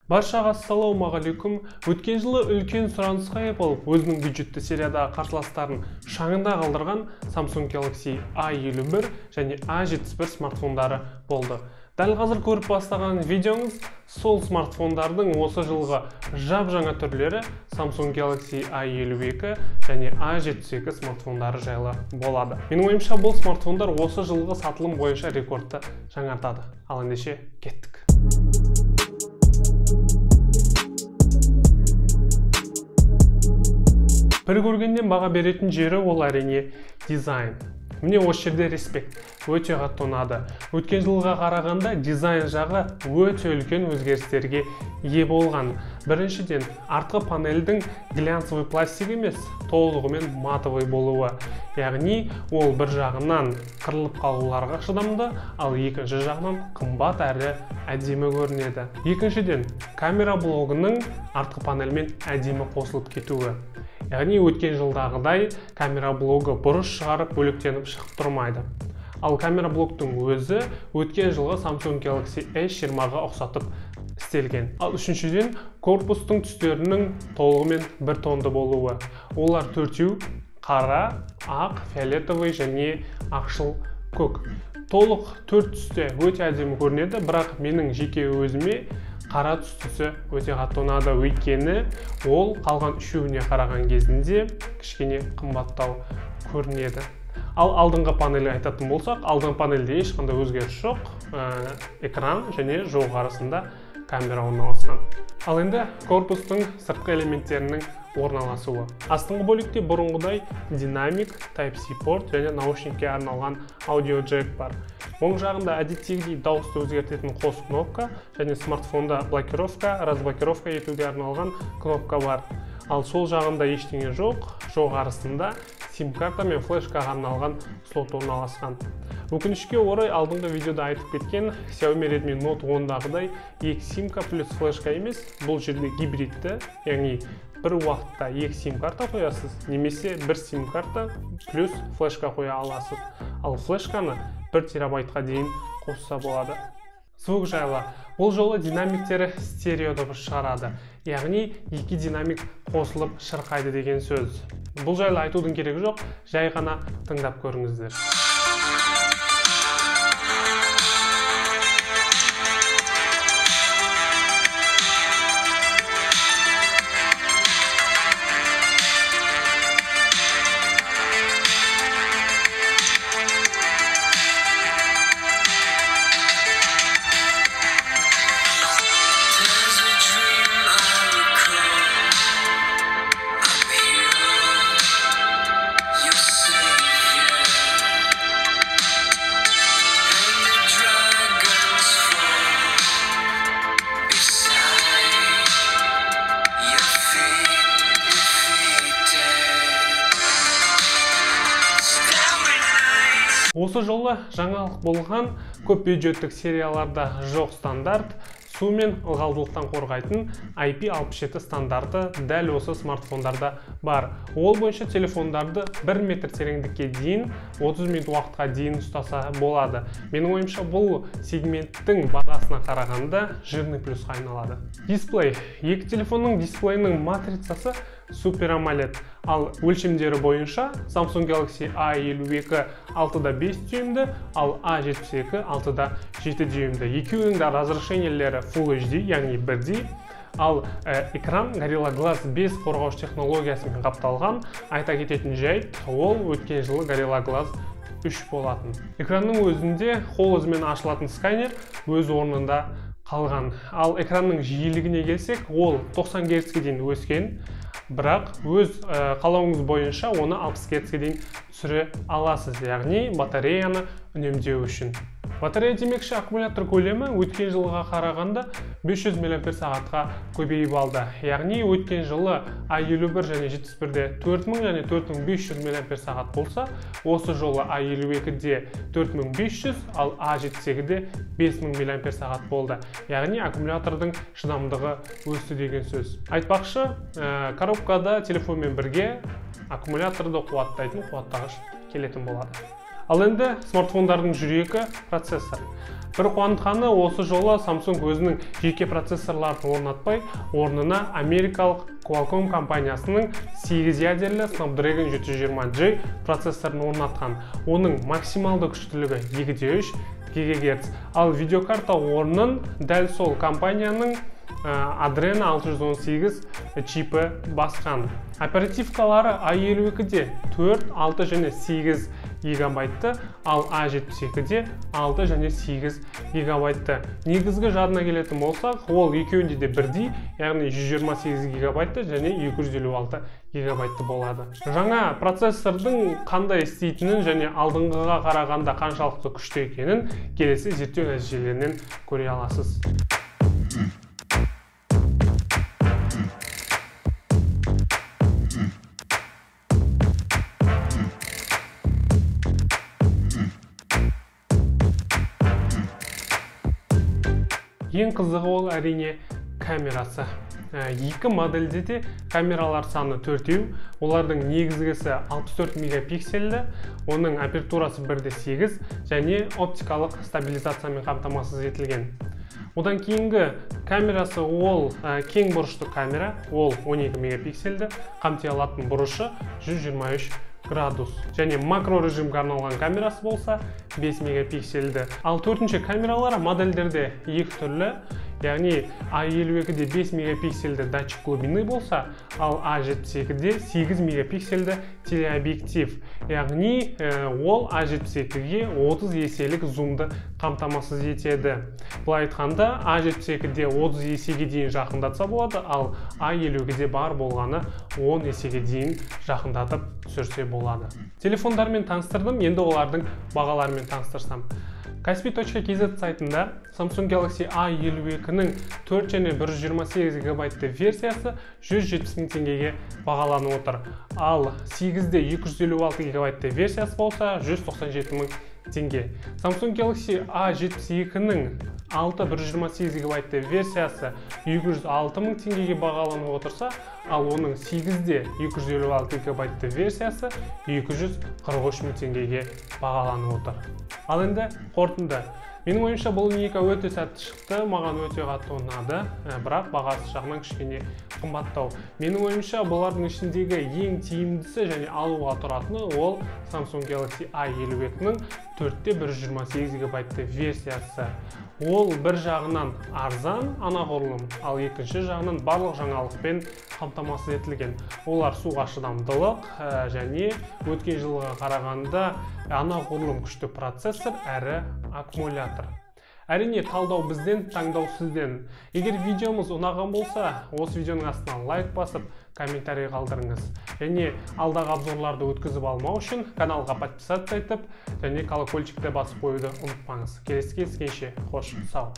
Баршаға ассалаумағалейкум. Өткен жылы үлкен сұранысқа ие болып, өзінің бюджетті сериядағы қарсыластарын шаңында қалдырған Samsung Galaxy A51 және A71 смартфондары болды. Дәл қазір көріп бастаған видеоңыз сол смартфондардың осы жылғы жап-жаңа түрлері Samsung Galaxy A52 және A72 смартфондары жайлы болады. Менің ойымша бұл смартфондар осы жылғы сатылым бойынша рекордты жаңартады. Ал ендеше кеттік. Бір көргеннен баға беретін жері ол әрине дизайн. Міне осы жерде респект өте қатты ұнады. Өткен жылға қарағанда дизайн жағы өте үлкен өзгерістерге ие болған. Біріншіден, артқы панельдің глянцевый пластик емес, толығымен матовый болуы. Яғни ол бір жағынан қырылып қалуларға шыдамды, ал екінші жағынан қымбат әрі әдемі көрінеді. Екіншіден, камера блогының артқы панельмен әдемі қосылып кетуі. Яғни өткен жылдағыдай камера блогы бұрыш шығарып бөліктеніп шығып тұрмайды. Ал камера блоктың өзі өткен жылғы Samsung Galaxy S20-ға ұқсатып істелген. Ал үшіншіден, корпустың түстерінің толығымен бір тонды болуы. Олар төртеу қара, ақ, фиолетовый және ақшыл көк. Толық төрт түсте өте әдемі көрінеді, бірақ менің жеке өзіме қара түстісі өте қатты ұнады, өйткені ол қалған үшеуіне қараған кезінде кішкене қымбаттау көрінеді. Ал алдыңғы панельге айтатын болсақ, алдыңғы панельде ешқандай өзгеріс жоқ, экран және жоғарысында камера орналасқан. Ал енді корпустың сыртқы элементтерінің орналасуы. Астыңғы бөлікте бұрынғыдай динамик, Type-C порт және наушникке арналған аудио джек бар. Оң жағында әдеттегідей дауысты өзгертетін қос кнопка және смартфонда блокировка, разблокировка етуге арналған кнопка бар. Ал сол жағында ештеңе жоқ, жоғарысында сим-карта мен флешкаға арналған слот орналасқан. Өкінішке орай алдыңғы видеода айтып кеткен Xiaomi Redmi Note 10-дағыдай екі симка плюс флешка емес, бұл жерде гибридті, яғни бір уақытта екі сим-карта қоясыз, немесе бір сим-карта плюс флешка қоя аласыз. Ал флешканы 1 терабайтқа дейін қосса болады. Звук жайлы. Бұл жолы динамиктері стерео дыбыс шығарады. Яғни екі динамик қосылып шырқайды деген сөз. Бұл жайлы айтудың керегі жоқ, жай ғана тыңдап көріңіздер. Осы жолы жаңалық болған көп бюджеттік серияларда жоқ стандарт, су мен ылғалдылықтан қорғайтын IP67 стандарты дәл осы смартфондарда бар. Ол бойынша телефондарды 1 метр тереңдікке дейін 30 минут уақытқа дейін ұстаса болады. Менің ойымша бұл сегменттің бағасына қарағанда жирный плюсқа айналады. Дисплей. Екі телефонның дисплейінің матрицасы Super AMOLED. Ал өлшемдері бойынша Samsung Galaxy A52 6.5 дюймді, ал A72 6.7 дюймді. Екеуінің де разрешениелері Full HD, яғни 1D. Ал экран Gorilla Glass 5 қорғауыш технологиясымен қапталған. Айта кететін жайт, ол өткен жылы Gorilla Glass 3 болатын. Экранның өзінде қол ізімен ашылатын сканер өз орнында қалған. Ал экранның жиілігіне келсек, ол 90 Гц-ке дейін өскен. Бірақ өз қалауыңыз бойынша оны 60 Гц-ке дейін түсіре аласыз, яғни батареяны үнемдеу үшін. Батарея демекші аккумулятор көлемі өткен жылға қарағанда 500 мАч-қа көбейіп алды. Яғни өткен жылы A51 және 71-де 4000 және 4500 мАч болса, осы жолы A52-де 4500, ал A72-де 5000 мАч болды. Яғни аккумулятордың шыдамдығы өсті деген сөз. Айтпақшы, коробкада телефонмен бірге аккумуляторды қуаттайтын қуаттағыш келетін болады. Ал енді смартфондардың жүрегі процессор. Бір қуантқаны осы жолы Samsung өзінің жеке процессорларын орнатпай, орнына америкалық Qualcomm компаниясының 8 ядерлі Snapdragon 720J процессорын орнатқан. Оның максималды күштілігі 2,3 ГГц. Ал видеокарта орнын дәл сол компанияның Adreno 618 чипі басқан. Оперативкалары A52-де 4, 6 және 8 гигабайтты, ал A72-де 6 және 8 гигабайтты. Негізгі жадына келетін болсақ, ол екеуінде де бірдей, яғни 128 гигабайтты және 256 гигабайтты болады. Жаңа процессордың қандай істейтінін және алдыңғыға қарағанда қаншалықты күшті екенін келесі зерттеу нәтижелерінен көре аласыз. Ең қызығы ол әрине камерасы. Екі модельде де камералар саны 4-еу, олардың негізгісі 64 мегапиксельді, оның апертурасы 1.8 және оптикалық стабилизациямен қамтамасыз етілген. Одан кейінгі камерасы ол кең бұрышты камера, ол 12 мегапиксельді, қамти алатын бұрышы 123 градус. Және макро режимге арналған камерасы болса 5 мегапиксельді. Ал төртінші камералар модельдерде екі түрлі, яғни A52-де 5 мегапиксельді датчик глубины болса, ал A72-де 8 мегапиксельді телеобъектив. Яғни ол A72-ге 30 еселік зумды қамтамасыз етеді. Бұлай айтқанда A72-де 30 есеге дейін жақындатса болады, ал A52-де бар болғаны 10 есеге дейін жақындатып түсірсе болады. Телефондармен таныстырдым, енді олардың бағаларымен таныстырсам. Kaspi.kz сайтында Samsung Galaxy A52-нің 4 және 128 гигабайтты версиясы 170 000 теңгеге бағаланып отыр. Ал 8-де 256 гигабайтты версиясы болса 197 000 теңге. Samsung Galaxy A72-нің 128 гигабайтты версиясы 206 000 теңгеге бағаланып отырса, ал оның 8-де 256 гигабайтты версиясы 243 000 теңгеге бағаланып отыр. Ал енді қорытынды. Менің ойымша бұл линейка өте сәтті шықты, маған өте қатты ұнады, бірақ бағасы жағынан кішкене қымбаттау. Менің ойымша бұлардың ішіндегі ең тиімдісі және алуға тұратыны ол Samsung Galaxy A52-нің 4-те 128 гигабайтты версиясы. Ол бір жағынан арзан анағұрлым, ал екінші жағынан барлық жаңалықпен қамтамасыз етілген. Олар суға шыдамдылық және өткен жылға қарағанда анағұрлым күшті процессор әрі аккумулятор. Әрине, талдау бізден, таңдау сізден. Егер видеомыз ұнаған болса, осы видеоның астына лайк басып, комментарий қалдырыңыз. Және алдағы обзорларды өткізіп алмау үшін каналға подписаться етіп, және колокольчикті басып қоюды ұмытпаңыз. Келесі кездескенше, қош, сау.